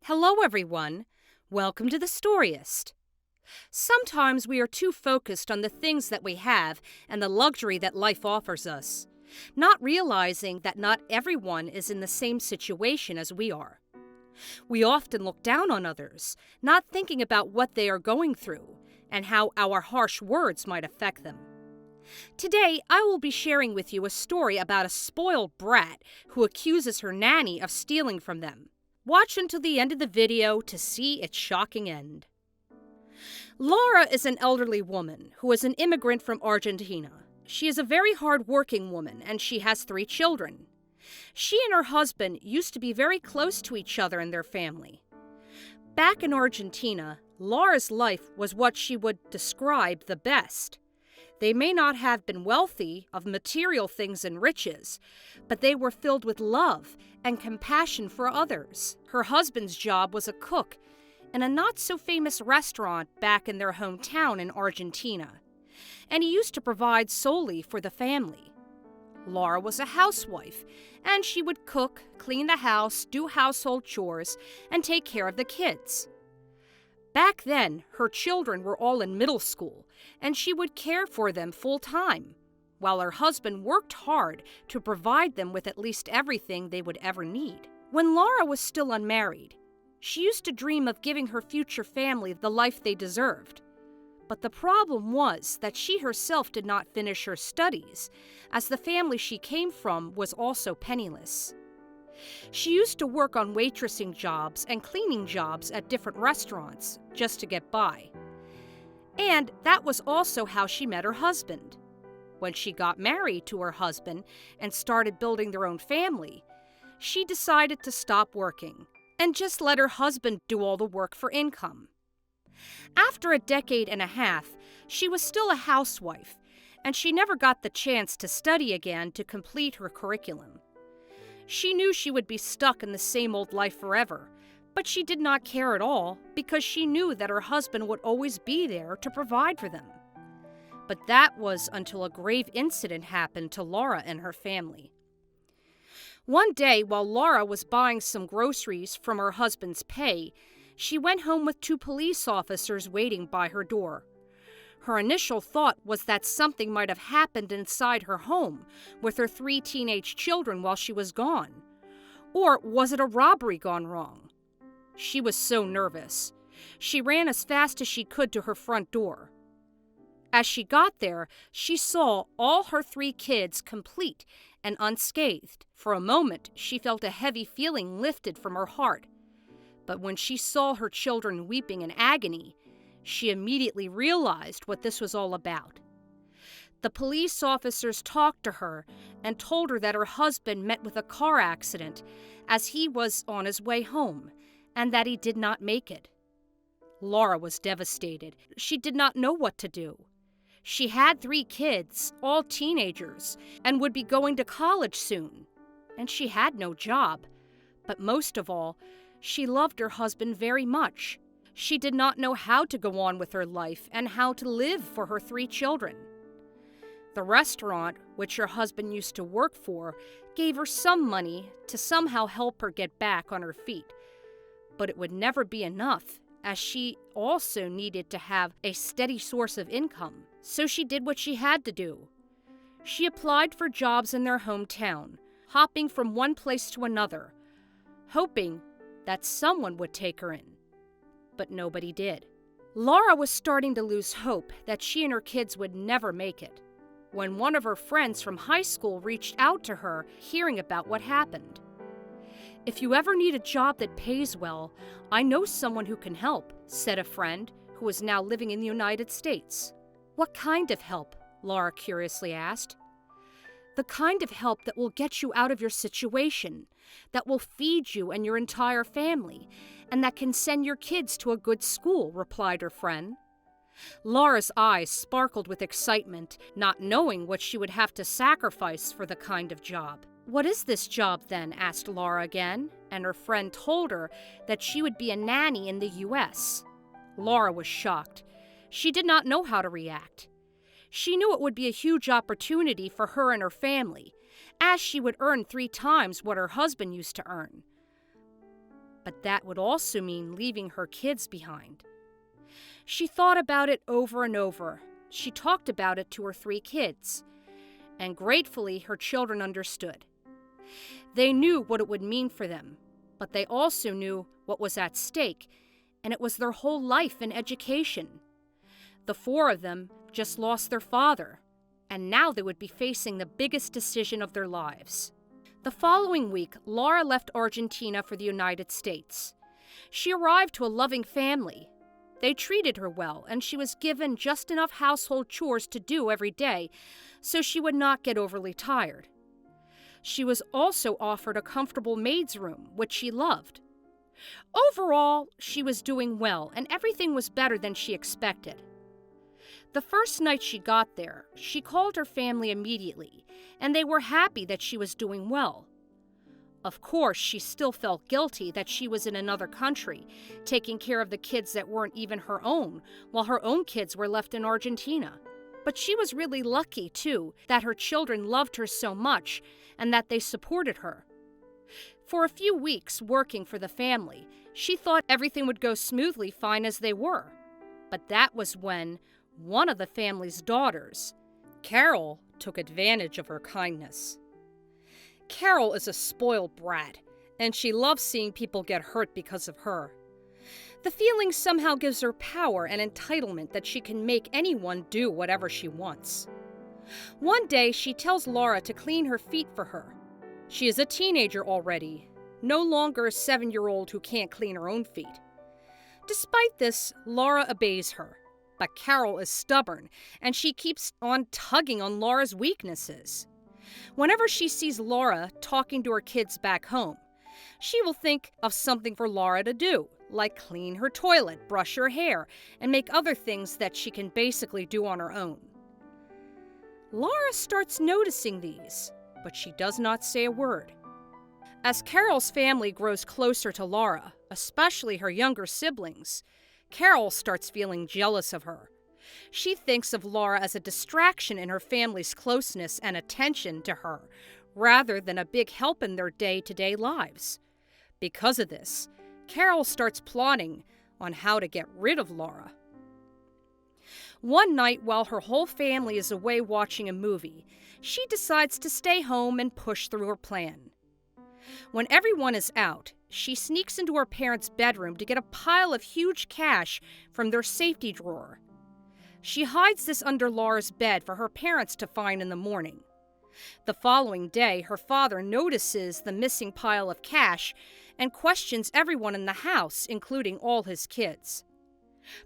Hello, everyone. Welcome to the Storyist. Sometimes we are too focused on the things that we have and the luxury that life offers us, not realizing that not everyone is in the same situation as we are. We often look down on others, not thinking about what they are going through and how our harsh words might affect them. Today, I will be sharing with you a story about a spoiled brat who accuses her nanny of stealing from them. Watch until the end of the video to see its shocking end. Laura is an elderly woman who is an immigrant from Argentina. She is a very hard-working woman and she has 3 children. She and her husband used to be very close to each other and their family. Back in Argentina, Laura's life was what she would describe the best. They may not have been wealthy of material things and riches, but they were filled with love and compassion for others. Her husband's job was a cook in a not-so-famous restaurant back in their hometown in Argentina, and he used to provide solely for the family. Laura was a housewife, and she would cook, clean the house, do household chores, and take care of the kids. Back then, her children were all in middle school, and she would care for them full-time, while her husband worked hard to provide them with at least everything they would ever need. When Laura was still unmarried, she used to dream of giving her future family the life they deserved. But the problem was that she herself did not finish her studies, as the family she came from was also penniless. She used to work on waitressing jobs and cleaning jobs at different restaurants just to get by. And that was also how she met her husband. When she got married to her husband and started building their own family, she decided to stop working and just let her husband do all the work for income. After a decade and a half, she was still a housewife, and she never got the chance to study again to complete her curriculum. She knew she would be stuck in the same old life forever, but she did not care at all because she knew that her husband would always be there to provide for them. But that was until a grave incident happened to Laura and her family. One day, while Laura was buying some groceries from her husband's pay, she went home with 2 police officers waiting by her door. Her initial thought was that something might have happened inside her home with her 3 teenage children while she was gone. Or was it a robbery gone wrong? She was so nervous. She ran as fast as she could to her front door. As she got there, she saw all her 3 kids complete and unscathed. For a moment, she felt a heavy feeling lifted from her heart. But when she saw her children weeping in agony, she immediately realized what this was all about. The police officers talked to her and told her that her husband met with a car accident as he was on his way home, and that he did not make it. Laura was devastated. She did not know what to do. She had 3 kids, all teenagers, and would be going to college soon. And she had no job. But most of all, she loved her husband very much. She did not know how to go on with her life and how to live for her 3 children. The restaurant, which her husband used to work for, gave her some money to somehow help her get back on her feet. But it would never be enough, as she also needed to have a steady source of income. So she did what she had to do. She applied for jobs in their hometown, hopping from one place to another, hoping that someone would take her in. But nobody did. Laura was starting to lose hope that she and her kids would never make it, when one of her friends from high school reached out to her, hearing about what happened. "If you ever need a job that pays well, I know someone who can help," said a friend who is now living in the United States. "What kind of help?" Laura curiously asked. "The kind of help that will get you out of your situation, that will feed you and your entire family, and that can send your kids to a good school," replied her friend. Laura's eyes sparkled with excitement, not knowing what she would have to sacrifice for the kind of job. "What is this job, then?" asked Laura again, and her friend told her that she would be a nanny in the U.S. Laura was shocked. She did not know how to react. She knew it would be a huge opportunity for her and her family, as she would earn 3 times what her husband used to earn. but that would also mean leaving her kids behind. She thought about it over and over. She talked about it to her 3 kids, and gratefully her children understood. They knew what it would mean for them, but they also knew what was at stake, and it was their whole life and education. The 4 of them just lost their father, and now they would be facing the biggest decision of their lives. The following week, Laura left Argentina for the United States. She arrived to a loving family. They treated her well, and she was given just enough household chores to do every day, so she would not get overly tired. She was also offered a comfortable maid's room, which she loved. Overall, she was doing well, and everything was better than she expected. The first night she got there, she called her family immediately, and they were happy that she was doing well. Of course, she still felt guilty that she was in another country, taking care of the kids that weren't even her own, while her own kids were left in Argentina. But she was really lucky, too, that her children loved her so much and that they supported her. For a few weeks working for the family, she thought everything would go smoothly fine as they were. But that was when one of the family's daughters, Carol, took advantage of her kindness. Carol is a spoiled brat, and she loves seeing people get hurt because of her. The feeling somehow gives her power and entitlement that she can make anyone do whatever she wants. One day, she tells Laura to clean her feet for her. She is a teenager already, no longer a 7-year-old who can't clean her own feet. Despite this, Laura obeys her. But Carol is stubborn, and she keeps on tugging on Laura's weaknesses. Whenever she sees Laura talking to her kids back home, she will think of something for Laura to do, like clean her toilet, brush her hair, and make other things that she can basically do on her own. Laura starts noticing these, but she does not say a word. As Carol's family grows closer to Laura, especially her younger siblings, Carol starts feeling jealous of her. She thinks of Laura as a distraction in her family's closeness and attention to her, rather than a big help in their day-to-day lives. Because of this, Carol starts plotting on how to get rid of Laura. One night, while her whole family is away watching a movie, she decides to stay home and push through her plan. When everyone is out, she sneaks into her parents' bedroom to get a pile of huge cash from their safety drawer. She hides this under Laura's bed for her parents to find in the morning. The following day, her father notices the missing pile of cash and questions everyone in the house, including all his kids.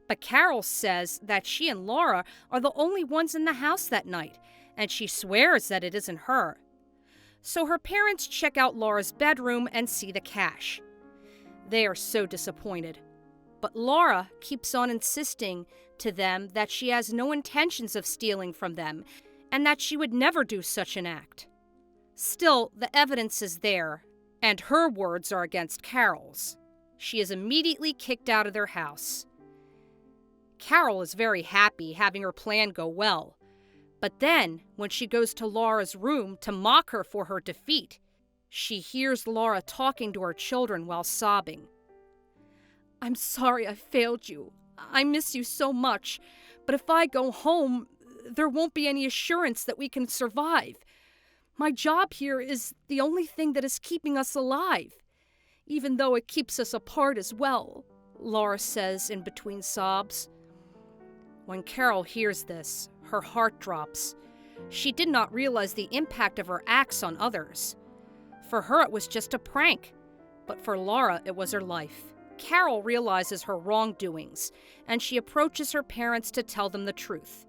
But Carol says that she and Laura are the only ones in the house that night, and she swears that it isn't her. So her parents check out Laura's bedroom and see the cash. They are so disappointed. But Laura keeps on insisting to them that she has no intentions of stealing from them and that she would never do such an act. Still, the evidence is there, and her words are against Carol's. She is immediately kicked out of their house. Carol is very happy having her plan go well. But then, when she goes to Laura's room to mock her for her defeat, she hears Laura talking to her children while sobbing. "I'm sorry I failed you. I miss you so much. But if I go home, there won't be any assurance that we can survive. My job here is the only thing that is keeping us alive, even though it keeps us apart as well," Laura says in between sobs. When Carol hears this, her heart drops. She did not realize the impact of her acts on others. For her, it was just a prank, but for Laura, it was her life. Carol realizes her wrongdoings, and she approaches her parents to tell them the truth.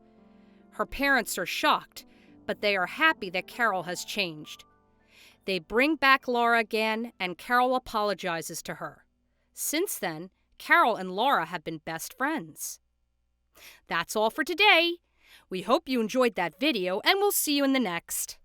Her parents are shocked, but they are happy that Carol has changed. They bring back Laura again, and Carol apologizes to her. Since then, Carol and Laura have been best friends. That's all for today. We hope you enjoyed that video, and we'll see you in the next.